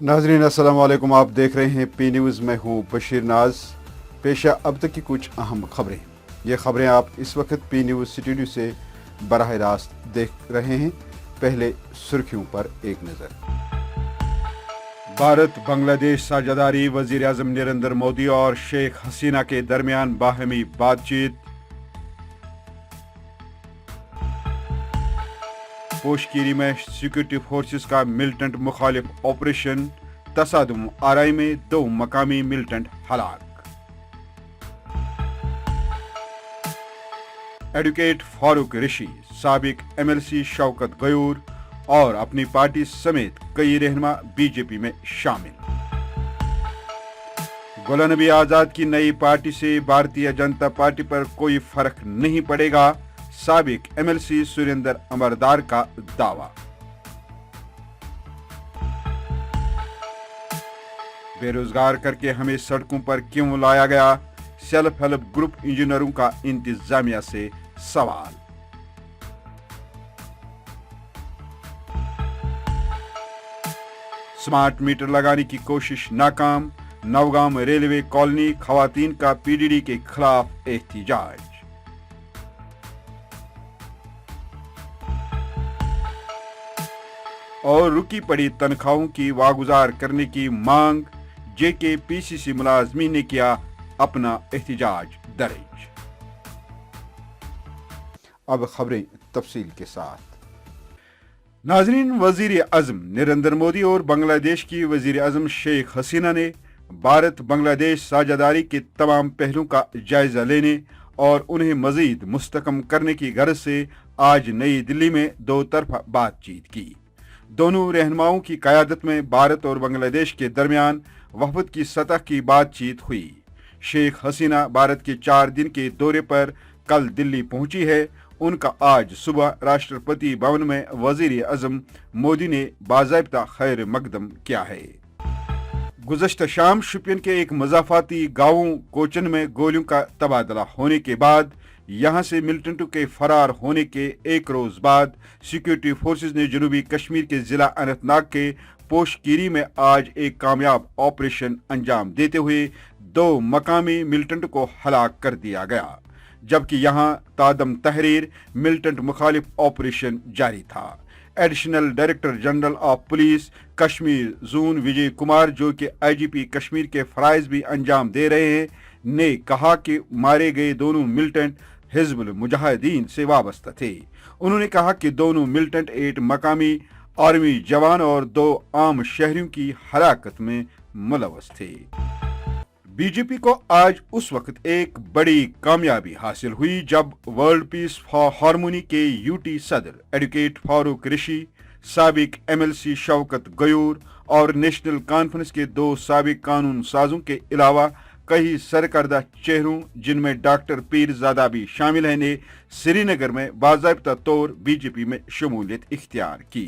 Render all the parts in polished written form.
नाजरीन अस्सलाम वालेकुम। आप देख रहे हैं पी न्यूज़। मैं हूं बशीर नाज। पेशा अब तक की कुछ अहम खबरें। ये खबरें आप इस वक्त पी न्यूज़ स्टूडियो से बराह रास्त देख रहे हैं। पहले सुर्खियों पर एक नज़र। भारत बांग्लादेश साझेदारी, वजीर आजम नरेंद्र मोदी और शेख हसीना के दरमियान बाहमी बातचीत। पोशकीरी में सिक्योरिटी फोर्सेस का मिलिटेंट मुखालिफ ऑपरेशन, तसादुम आरई में 2 मकामी मिलिटेंट हलाक। एडवोकेट फारूक ऋषि, साबिक MLC शौकत गयूर और अपनी पार्टी समेत कई रहनुमा बीजेपी में शामिल। गुलाम नबी आजाद की नई पार्टी से भारतीय जनता पार्टी पर कोई फर्क नहीं पड़ेगा, साबिक MLC सुरेंद्र अमरदार का दावा। बेरोजगार करके हमें सड़कों पर क्यों लाया गया, सेल्फ हेल्प ग्रुप इंजीनियरों का इंतजामिया से सवाल। स्मार्ट मीटर लगाने की कोशिश नाकाम, नवगाम रेलवे कॉलोनी खवातीन का PDD के खिलाफ एहतिजाज। और रुकी पड़ी तनख्वाहों की वागुजार करने की मांग, JKPCC मुलाजमीन ने किया अपना एहतिजाज दर्ज। अब खबरें तफसील के साथ। नाजरीन, वजीर आजम नरेंद्र मोदी और बांग्लादेश की वजीर आजम शेख हसीना ने भारत बांग्लादेश साझेदारी के तमाम पहलुओं का जायजा लेने और उन्हें मजीद मुस्तकम करने की गर्ज से आज नई दिल्ली में 2 तरफा बातचीत की। दोनों रहनुमाओं की क़यादत में भारत और बांग्लादेश के दरमियान वफद की सतह की बातचीत हुई। शेख हसीना भारत के 4 दिन के दौरे पर कल दिल्ली पहुंची है। उनका आज सुबह राष्ट्रपति भवन में वजीर आजम मोदी ने बाज़ाब्ता खैर मकदम किया है। गुज़श्ता शाम शुपियन के एक मज़ाफ़ाती गाँव कोचन में गोलियों का तबादला होने के बाद यहां से मिलिटेंटों के फरार होने के एक रोज बाद सिक्योरिटी फोर्सेस ने जनूबी कश्मीर के जिला अनंतनाग के पोशकीरी में आज एक कामयाब ऑपरेशन अंजाम देते हुए 2 मकामी मिलिटेंट को हलाक कर दिया गया, जबकि यहां तादम तहरीर मिलिटेंट मुखालिफ ऑपरेशन जारी था। Additional director general of police Kashmir zone Vijay Kumar, जो कि IGP कश्मीर के फराइज भी अंजाम दे रहे हैं, ने कहा कि मारे गए दोनों मिलिटेंट हिजबुल मुजाहिदीन से वाबस्ता थे। उन्होंने कहा कि दोनों मिलिटेंट 8 मकामी आर्मी जवान और 2 आम शहरियों की हलाकत में मुलव्वस थे। बीजेपी को आज उस वक्त एक बड़ी कामयाबी हासिल हुई जब वर्ल्ड पीस फॉर हारमोनी के UT सदर एडवोकेट फारूक ऋषि, साबिक MLC शौकत गयूर और नेशनल कॉन्फ्रेंस के 2 साबिक कानून साजों के अलावा कई सरकर्दा चेहरों, जिनमें डॉक्टर पीरजादा भी शामिल हैं, ने श्रीनगर में बाज़ाब्ता तौर बीजेपी में शमूलियत इख्तियार की।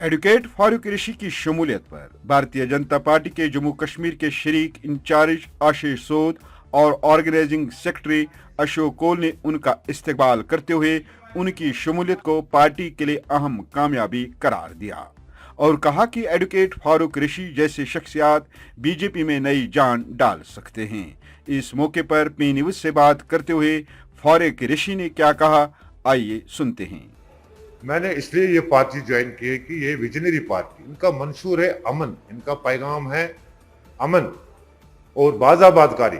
एडवोकेट फारूक ऋषि की शमूलियत पर भारतीय जनता पार्टी के जम्मू कश्मीर के शरीक इंचार्ज आशीष सोद और ऑर्गेनाइजिंग सेक्रेटरी अशोक कोल ने उनका इस्तकबाल करते हुए उनकी शमूलियत को पार्टी के लिए अहम कामयाबी करार दिया और कहा कि एडवोकेट फारूक ऋषि जैसे शख्सियात बीजेपी में नई जान डाल सकते हैं। इस मौके पर पी न्यूज़ से बात करते हुए फारूक ऋषि ने क्या कहा, आइए सुनते हैं। मैंने इसलिए ये पार्टी ज्वाइन की है कि ये विजनरी पार्टी, इनका मंशूर है अमन, इनका पैगाम है अमन और बाज़ाबादकारी,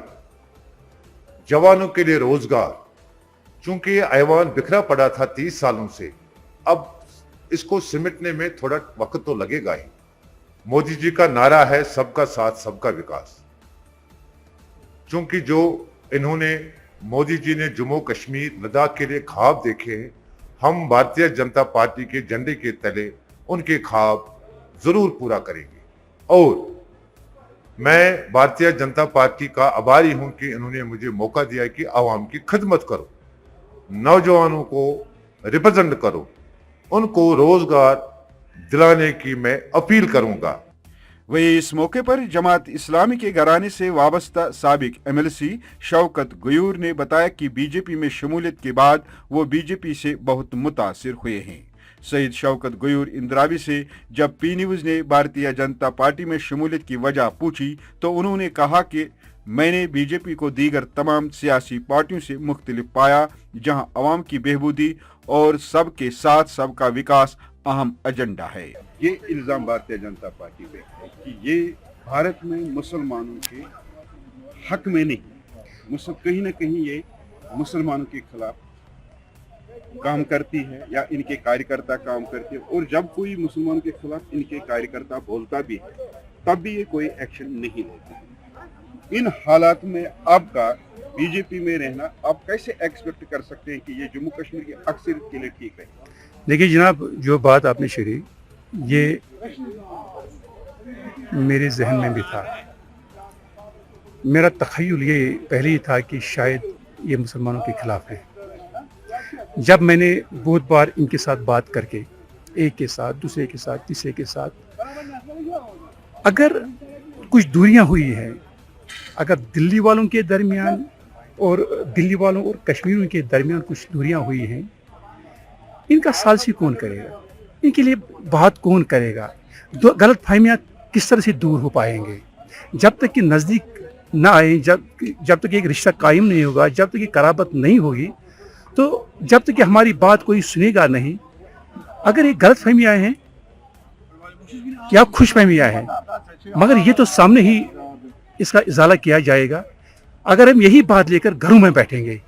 जवानों के लिए रोजगार। चूंकि ये ऐवान बिखरा पड़ा था 30 सालों से, अब इसको सिमटने में थोड़ा वक्त तो लगेगा ही। मोदी जी का नारा है सबका साथ सबका विकास। चूंकि जो इन्होंने मोदी जी ने जम्मू कश्मीर लद्दाख के लिए ख्वाब देखे हैं, हम भारतीय जनता पार्टी के झंडे के तले उनके ख्वाब जरूर पूरा करेंगे। और मैं भारतीय जनता पार्टी का आभारी हूं कि इन्होंने मुझे मौका दिया कि आवाम की खिदमत करो, नौजवानों को रिप्रेजेंट करो, उनको रोजगार दिलाने की मैं अपील करूंगा। वही इस मौके पर जमात इस्लामी के घराने से वाबस्ता साबिक MLC शौकत गयूर ने बताया कि बीजेपी में शमूलियत के बाद वो बीजेपी से बहुत मुतासिर हुए हैं। सईद शौकत गयूर इंदिरावी से जब पी न्यूज ने भारतीय जनता पार्टी में शमूलियत की वजह पूछी तो उन्होंने कहा कि मैंने बीजेपी को दीगर तमाम सियासी पार्टियों से मुख्तलिफ पाया, जहां अवाम की बेहबूदी और सबके साथ सबका विकास अहम एजेंडा है। ये इल्ज़ाम भारतीय जनता पार्टी पे है कि ये भारत में मुसलमानों के हक में नहीं, कहीं ना कहीं ये मुसलमानों के खिलाफ काम करती है या इनके कार्यकर्ता काम करते हैं, और जब कोई मुसलमानों के खिलाफ इनके कार्यकर्ता बोलता भी है तब भी ये कोई एक्शन नहीं लेते। इन हालात में आपका बीजेपी में रहना आप कैसे एक्सपेक्ट कर सकते हैं कि ये जम्मू कश्मीर की अक्सरियत के लिए ठीक है? देखिए जनाब, जो बात आपने छेड़ी ये मेरे जहन में भी था। मेरा तखय्युल ये पहले ही था कि शायद ये मुसलमानों के खिलाफ है। जब मैंने बहुत बार इनके साथ बात करके, एक के साथ, दूसरे के साथ, तीसरे के साथ, अगर कुछ दूरियां हुई हैं, अगर दिल्ली वालों के दरमियान और दिल्ली वालों और कश्मीरियों के दरमियान कुछ दूरियां हुई हैं, इनका सालसी कौन करेगा? इनके लिए बात कौन करेगा? गलत फहमियाँ किस तरह से दूर हो पाएंगे? जब तक कि नज़दीक ना आए, जब तक एक रिश्ता कायम नहीं होगा, जब तक कि कराबत नहीं होगी, तो जब तक कि हमारी बात कोई सुनेगा नहीं। अगर ये गलत फहमियाँ हैं या खुश फहमियाँ हैं, मगर ये तो सामने ही इसका इजाला किया जाएगा। अगर हम यही बात लेकर घरों में बैठेंगे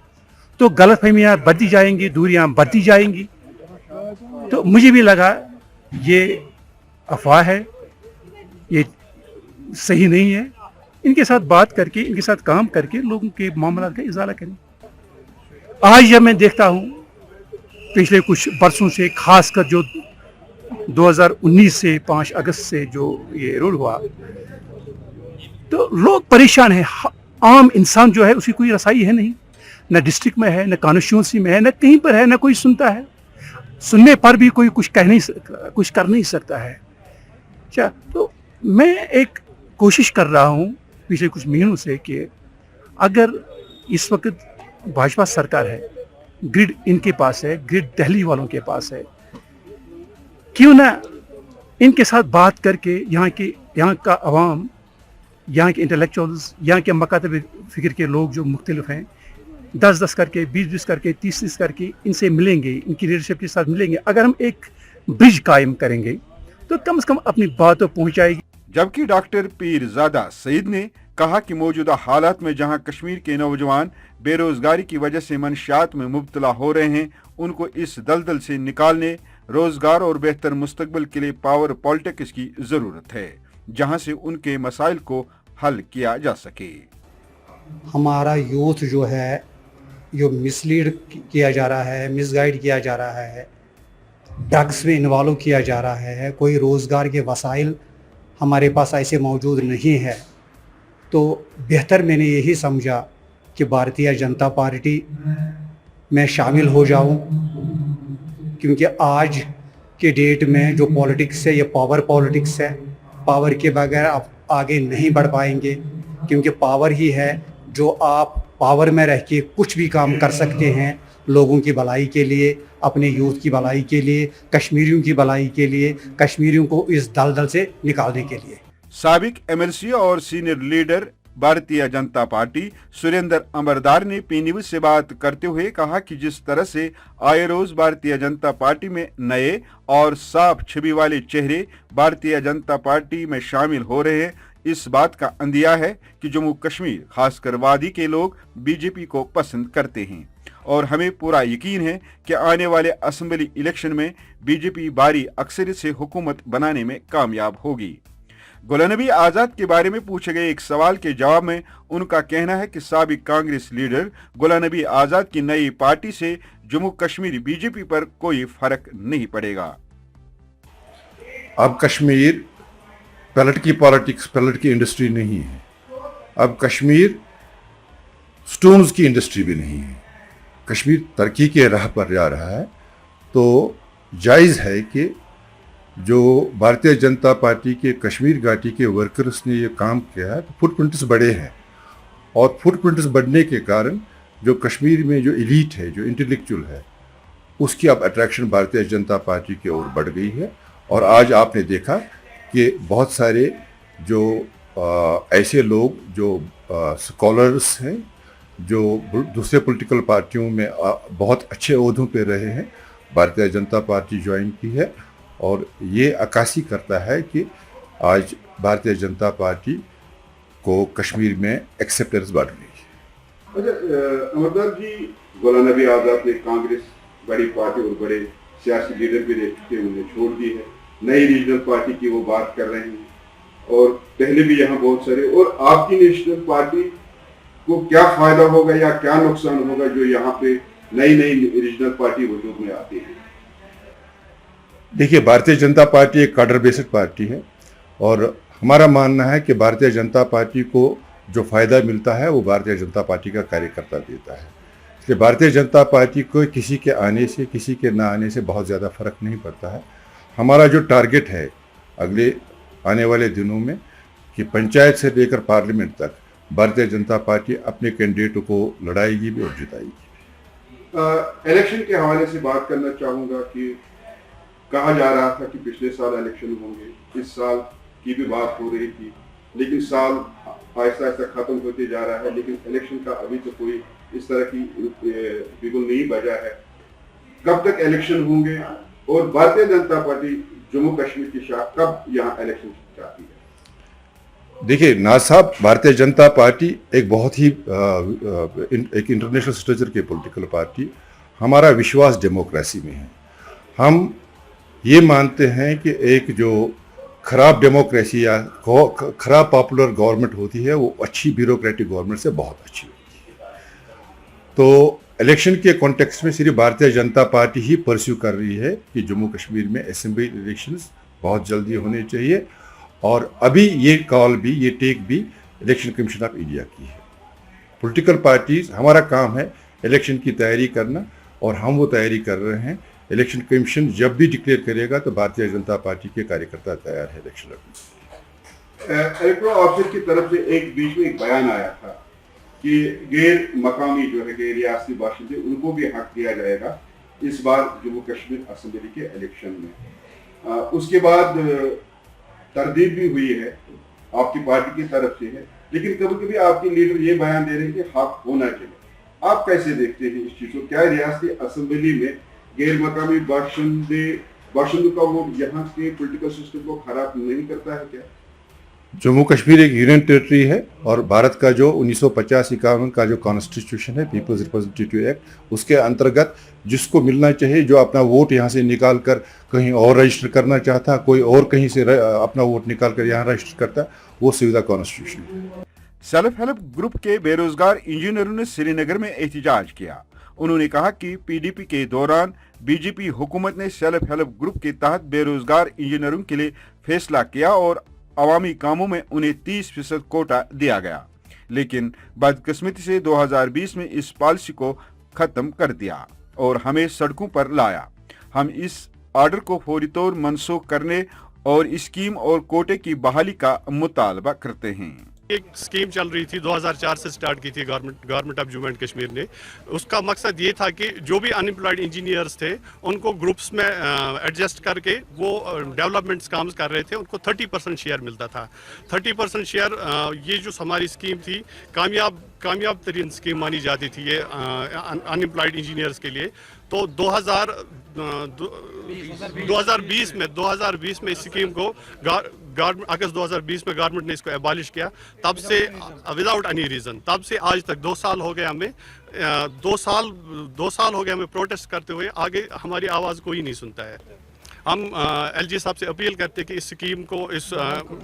तो गलत फहमियाँ बढ़ती जाएंगी, दूरियां बढ़ती जाएंगी। तो मुझे भी लगा ये अफवाह है, ये सही नहीं है। इनके साथ बात करके, इनके साथ काम करके लोगों के मामला का इजाला करें। आज जब मैं देखता हूँ पिछले कुछ बरसों से, खासकर जो 2019 से 5 अगस्त से जो ये रूल हुआ, तो लोग परेशान हैं। आम इंसान जो है उसकी कोई रसाई है नहीं, न डिस्ट्रिक्ट में है, न कॉन्स्टिट्यूंसी में है, न कहीं पर है, न कोई सुनता है। सुनने पर भी कोई कुछ कर नहीं सकता है। अच्छा, तो मैं एक कोशिश कर रहा हूँ पिछले कुछ महीनों से कि अगर इस वक्त भाजपा सरकार है, ग्रिड इनके पास है, ग्रिड दिल्ली वालों के पास है, क्यों ना इनके साथ बात करके यहाँ का अवाम, यहाँ के इंटेलेक्चुअल्स, यहाँ के मकातब फिक्र के लोग जो मुख्तलिफ हैं, 10-10 करके, 20-20 करके, 30-30 करके इनसे मिलेंगे, इनकी लीडरशिप के साथ मिलेंगे। अगर हम एक ब्रिज कायम करेंगे तो कम से कम अपनी बात तो पहुँचाएगी। जबकि डॉक्टर पीरजादा सईद ने कहा कि मौजूदा हालात में जहां कश्मीर के नौजवान बेरोजगारी की वजह से मंशियात में मुब्तला हो रहे हैं, उनको इस दलदल से निकालने, रोजगार और बेहतर मुस्तकबिल के लिए पावर पॉलिटिक्स की जरूरत है, जहां से उनके मसाइल को हल किया जा सके। हमारा यूथ जो है, जो मिसलीड किया जा रहा है, मिसगाइड किया जा रहा है, ड्रग्स में इन्वॉल्व किया जा रहा है, कोई रोज़गार के वसाइल हमारे पास ऐसे मौजूद नहीं है, तो बेहतर मैंने यही समझा कि भारतीय जनता पार्टी में शामिल हो जाऊं, क्योंकि आज के डेट में जो पॉलिटिक्स है ये पावर पॉलिटिक्स है। पावर के बगैर आप आगे नहीं बढ़ पाएंगे, क्योंकि पावर ही है जो आप पावर में रह के कुछ भी काम कर सकते हैं, लोगों की भलाई के लिए, अपने यूथ की भलाई के लिए, कश्मीरियों की भलाई के लिए, कश्मीरियों को इस दलदल से निकालने के लिए। साबिक एमएलसी और senior leader Bharatiya Janata party Surendra अमरदार ने पी न्यूज से बात करते हुए कहा कि जिस तरह से आए रोज भारतीय जनता पार्टी में नए और साफ छवि वाले चेहरे भारतीय जनता पार्टी में शामिल हो रहे हैं, इस बात का अंदिया है कि जम्मू कश्मीर खासकर वादी के लोग बीजेपी को पसंद करते हैं और हमें पूरा यकीन है कि आने वाले असेंबली इलेक्शन में बीजेपी भारी अक्सरियत से हुकूमत बनाने में कामयाब होगी। गुलाम नबी आज़ाद के बारे में पूछे गए एक सवाल के जवाब में उनका कहना है कि साबिक कांग्रेस लीडर गुलाम नबी आज़ाद की नई पार्टी से जम्मू कश्मीर बीजेपी पर कोई फर्क नहीं पड़ेगा। अब कश्मीर पैलेट की पॉलिटिक्स, पैलेट की इंडस्ट्री नहीं है। अब कश्मीर स्टोन्स की इंडस्ट्री भी नहीं है। कश्मीर तरक्की के राह पर जा रहा है। तो जायज़ है कि जो भारतीय जनता पार्टी के कश्मीर घाटी के वर्कर्स ने ये काम किया है, तो फुटप्रिंट्स बड़े हैं, और फुटप्रिंट्स बढ़ने के कारण जो कश्मीर में जो एलीट है, जो इंटेलेक्चुअल है, उसकी अब अट्रैक्शन भारतीय जनता पार्टी की ओर बढ़ गई है। और आज आपने देखा कि बहुत सारे जो ऐसे लोग जो स्कॉलर्स हैं, जो दूसरे पॉलिटिकल पार्टियों में बहुत अच्छे ओहदों पे रहे हैं, भारतीय जनता पार्टी ज्वाइन की है। और ये अक्कासी करता है कि आज भारतीय जनता पार्टी को कश्मीर में एक्सेप्टेंस बढ़ गई है। अच्छा अमरदार जी, गुलाम नबी आज़ाद ने कांग्रेस बड़ी पार्टी और बड़े सियासी लीडर भी देख चुके, उन्हें छोड़ दी है, नई रीजनल पार्टी की वो बात कर रहे हैं, और पहले भी यहाँ बहुत सारे, और आपकी नेशनल पार्टी को क्या फायदा होगा या क्या नुकसान होगा जो यहाँ पे नई रीजनल पार्टी वजूद में आती है? देखिए, भारतीय जनता पार्टी एक कार्डर बेस्ड पार्टी है और हमारा मानना है कि भारतीय जनता पार्टी को जो फायदा मिलता है वो भारतीय जनता पार्टी का कार्यकर्ता देता है। इसलिए भारतीय जनता पार्टी को किसी के आने से, किसी के ना आने से बहुत ज़्यादा फर्क नहीं पड़ता है। हमारा जो टारगेट है अगले आने वाले दिनों में कि पंचायत से लेकर पार्लियामेंट तक भारतीय जनता पार्टी अपने कैंडिडेट को लड़ाएगी भी और जिताएगी। इलेक्शन के हवाले से बात करना चाहूँगा कि कहा जा रहा था कि पिछले साल इलेक्शन होंगे, इस साल की भी बात हो रही थी, लेकिन साल आहिस्ता आहिस्ता खत्म होते जा रहा है, लेकिन इलेक्शन का अभी तो कोई इस तरह की बिल्कुल नहीं बजा है। कब तक इलेक्शन होंगे और भारतीय जनता पार्टी जम्मू कश्मीर की शाख कब यहाँ इलेक्शन चाहती है? देखिए नाज साहब, भारतीय जनता पार्टी एक बहुत ही एक इंटरनेशनल स्ट्रक्चर की पॉलिटिकल पार्टी, हमारा विश्वास डेमोक्रेसी में है। हम ये मानते हैं कि एक जो खराब डेमोक्रेसी या खराब पॉपुलर गवर्नमेंट होती है वो अच्छी ब्यूरोक्रेटिक गवर्नमेंट से बहुत अच्छी होती है। तो इलेक्शन के कॉन्टेक्स्ट में सिर्फ भारतीय जनता पार्टी ही परस्यू कर रही है कि जम्मू कश्मीर में असेंबली इलेक्शंस बहुत जल्दी होने चाहिए, और अभी ये कॉल भी, ये टेक भी इलेक्शन कमीशन ऑफ इंडिया की है। पॉलिटिकल पार्टीज, हमारा काम है इलेक्शन की तैयारी करना और हम वो तैयारी कर रहे हैं। इलेक्शन कमीशन जब भी डिक्लेयर करेगा तो भारतीय जनता पार्टी के कार्यकर्ता तैयार है इलेक्शन लड़ने। इलेक्टोरल ऑफिस की तरफ से एक बीच में एक बयान आया था कि गैर मकामी जो है, गैर रियासती बाशिंदे, उनको भी हक दिया जाएगा इस बार जम्मू कश्मीर असेंबली के इलेक्शन में। उसके बाद तरदीद भी हुई है, आपकी पार्टी की तरफ से है, लेकिन कभी कभी आपके लीडर ये बयान दे रहे हैं कि हक होना चाहिए। आप कैसे देखते हैं इस चीज को? क्या रियासती असेंबली में गैर मकामी बाशिंदों का वोट यहाँ के पॉलिटिकल सिस्टम को खराब नहीं करता है क्या? जम्मू कश्मीर एक यूनियन टेरिटरी है और भारत का जो 1950-51 का जो कॉन्स्टिट्यूशन है, पीपल्स रिप्रेजेंटेटिव एक्ट, उसके अंतर्गत जिसको मिलना चाहिए, जो अपना वोट यहाँ से निकाल कर कहीं और रजिस्टर करना चाहता, कोई और कहीं से अपना वोट निकाल कर यहाँ रजिस्टर करता, वो सुविधा कॉन्स्टिट्यूशन है। सेल्फ हेल्प ग्रुप के बेरोजगार इंजीनियरों ने श्रीनगर में एहतजाज किया। उन्होंने कहा कि पीडीपी के दौरान बीजेपी हुकूमत ने सेल्फ हेल्प ग्रुप के तहत बेरोजगार इंजीनियरों के लिए फैसला किया और अवामी कामों में उन्हें 30% कोटा दिया गया, लेकिन बदकिस्मती से 2020 में इस पॉलिसी को खत्म कर दिया और हमें सड़कों पर लाया। हम इस ऑर्डर को फौरी तौर मनसूख करने और स्कीम और कोटे की बहाली का मुतालबा करते हैं। एक स्कीम चल रही थी, 2004 से स्टार्ट की थी government of Jammu and Kashmir ने। उसका मकसद ये था कि जो भी अनएम्प्लॉयड इंजीनियर्स थे उनको ग्रुप्स में एडजस्ट करके वो डेवलपमेंट्स काम कर रहे थे, उनको 30% शेयर मिलता था। 30% शेयर ये जो हमारी स्कीम थी, कामयाब तरीन स्कीम मानी जाती थी ये अनएम्प्लॉयड इंजीनियर्स के लिए। तो 2020 में इस स्कीम को अगस्त 2020 में गवर्नमेंट ने इसको एबॉलिश किया। तब से विदाउट एनी रीज़न, तब से आज तक 2 साल हो गए हमें, 2 साल हो गए हमें प्रोटेस्ट करते हुए। आगे हमारी आवाज़ कोई नहीं सुनता है। हम एलजी साहब से अपील करते हैं कि इस स्कीम को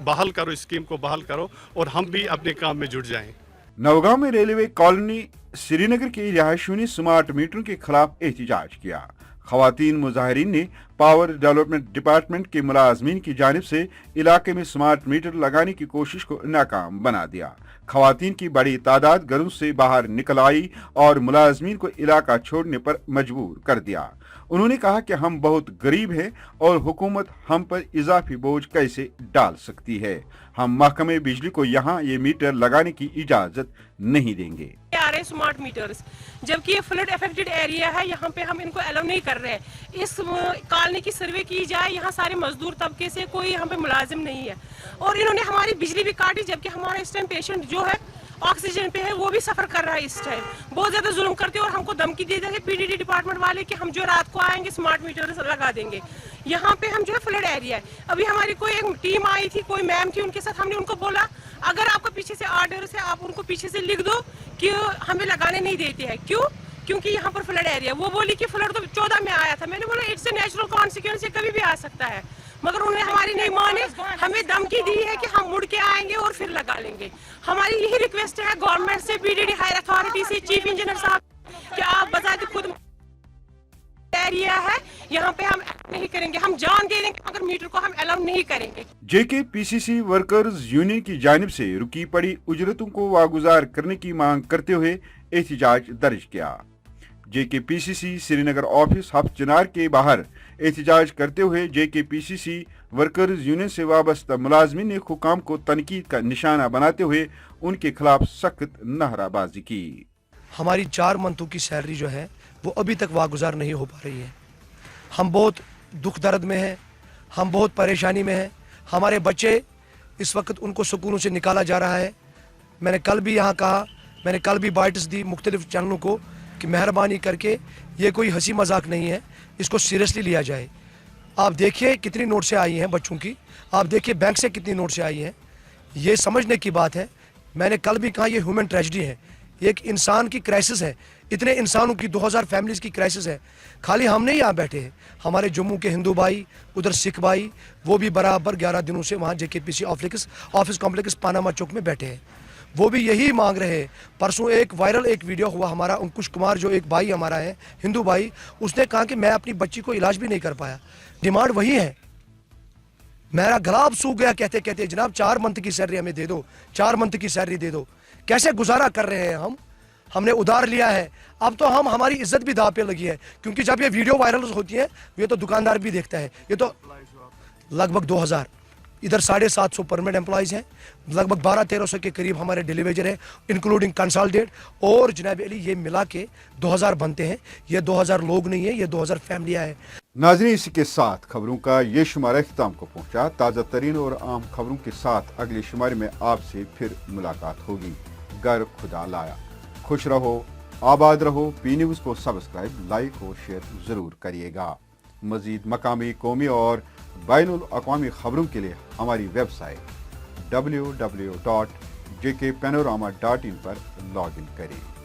बहाल करो, इस स्कीम को बहाल करो और हम भी अपने काम में जुट जाएं। नौगांव में रेलवे कॉलोनी श्रीनगर के रिहायशियों ने स्मार्ट मीटरों के खिलाफ एहतजाज किया। खवातीन मुजाहिरीन ने पावर डेवलपमेंट डिपार्टमेंट के मुलाजमीन की जानिब से इलाके में स्मार्ट मीटर लगाने की कोशिश को नाकाम बना दिया। खवातीन की बड़ी तादाद घरों से बाहर निकल आई और मुलाजमीन को इलाका छोड़ने पर मजबूर कर दिया। उन्होंने कहा कि हम बहुत गरीब हैं और हुकूमत हम पर इजाफी बोझ कैसे डाल सकती है। हम महकमे बिजली को यहाँ ये मीटर लगाने की इजाजत नहीं देंगे। आ रहे स्मार्ट मीटर्स, जबकि ये फ्लड अफेक्टेड एरिया है, यहाँ पे हम इनको अलाउ नहीं कर रहे हैं। इस कॉलोनी की सर्वे की जाए, यहाँ सारे मजदूर तबके से कोई यहाँ पे मुलाजिम नहीं है और इन्होंने हमारी बिजली भी काटी, जबकि हमारा इस टाइम पेशेंट जो है ऑक्सीजन पे है वो भी सफर कर रहा है। इस टाइम बहुत ज्यादा जुल्म करते हैं और हमको धमकी दे देंगे पीडीडी डिपार्टमेंट वाले कि हम जो रात को आएंगे स्मार्ट मीटर लगा देंगे। यहाँ पे हम जो है फ्लड एरिया है, अभी हमारी कोई एक टीम आई थी, कोई मैम थी, उनके साथ हमने उनको बोला अगर आपको पीछे से आर्डर से आप उनको पीछे से लिख दो कि हमें लगाने नहीं देते हैं। क्यों? क्योंकि यहाँ पर फ्लड एरिया। वो बोली कि फ्लड तो 14 में आया था। मैंने बोला इट्स ए नेचुरल कॉन्सिक्वेंस, कभी भी आ सकता है, मगर उन्होंने हमारी नहीं माने, हमें धमकी दी है कि हम मुड़ के आएंगे और फिर लगा लेंगे। हमारी यही रिक्वेस्ट है गवर्नमेंट से, बीडीडी हायर अथॉरिटी से, चीफ इंजीनियर साहब कि आप बजाते खुद एरिया है, यहाँ पे हम नहीं करेंगे, हम जान दे देंगे मगर मीटर को हम अलाउ नहीं करेंगे। जेके पीसीसी वर्कर्स यूनियन की जानिब से रुकी पड़ी उजरतों को वागुजार करने की मांग करते हुए एहतजाज दर्ज किया। जेके पीसीसी श्रीनगर ऑफिस हफ्त चिनार के बाहर एहतजाज करते हुए जेके पीसीसी वर्कर्स यूनियन से वाबस्ता मुलाजमीन ने हुकाम को तनकीद का निशाना बनाते हुए उनके खिलाफ सख्त नाराबाजी की। हमारी 4 मंथों की सैलरी जो है वो अभी तक वागुजार नहीं हो पा रही है। हम बहुत दुख दर्द में हैं, हम बहुत परेशानी में हैं। हमारे बच्चे इस वक्त उनको सुकूनों से निकाला जा रहा है। मैंने कल भी यहाँ कहा, मैंने कल भी बाइट्स दी मुख्तलिफ चैनलों को कि मेहरबानी करके ये कोई हंसी मजाक नहीं है, इसको सीरियसली लिया जाए। आप देखिए कितनी नोट से आई हैं बच्चों की, आप देखिए बैंक से कितनी नोट से आई हैं। ये समझने की बात है। मैंने कल भी कहा ये ह्यूमन ट्रेजेडी है, एक इंसान की क्राइसिस है, इतने इंसानों की 2000 फैमिलीज की क्राइसिस है। खाली हम नहीं यहाँ बैठे हैं, हमारे जम्मू के हिंदू भाई, उधर सिख भाई, वो भी बराबर 11 दिनों से वहाँ जेकेपीसी ऑफिस कॉम्प्लेक्स पानामा चौक में बैठे हैं। वो भी यही मांग रहे हैं। परसों एक वायरल एक वीडियो हुआ हमारा, अंकुश कुमार जो एक भाई हमारा है हिंदू भाई, उसने कहा कि मैं अपनी बच्ची को इलाज भी नहीं कर पाया। डिमांड वही है। मेरा गला अब सूख गया कहते कहते, जनाब 4 मंथ की सैलरी हमें दे दो, 4 मंथ की सैलरी दे दो। कैसे गुजारा कर रहे हैं हम? हमने उधार लिया है, अब तो हमारी इज्जत भी दांव पे लगी है, क्योंकि जब ये वीडियो वायरल होती है ये तो दुकानदार भी देखता है। ये तो लगभग 2000, इधर 750 परमानेंट एम्प्लॉयज हैं, लगभग 1200-1300 के करीब हमारे डिलीवेजर हैं इंक्लूडिंग कंसल्टेंट, और जनाब अली ये मिला के 2000 बनते हैं। ये 2000 लोग नहीं है, ये 2000 फैमिलियाँ हैं। नाज़रीन, इसी के साथ खबरों का ये शुमारा इख्तिताम को पहुंचा। ताज़ा तरीन और आम खबरों के साथ अगले शुमारे में आपसे फिर मुलाकात होगी। गर खुदा लाया। खुश रहो, आबाद रहो। पी न्यूज़ को सब्सक्राइब, लाइक और शेयर ज़रूर करिएगा। मज़ीद मकामी, कौमी और बैनुल अक़वामी खबरों के लिए हमारी वेबसाइट www.jkpanorama.in पर लॉग इन करें।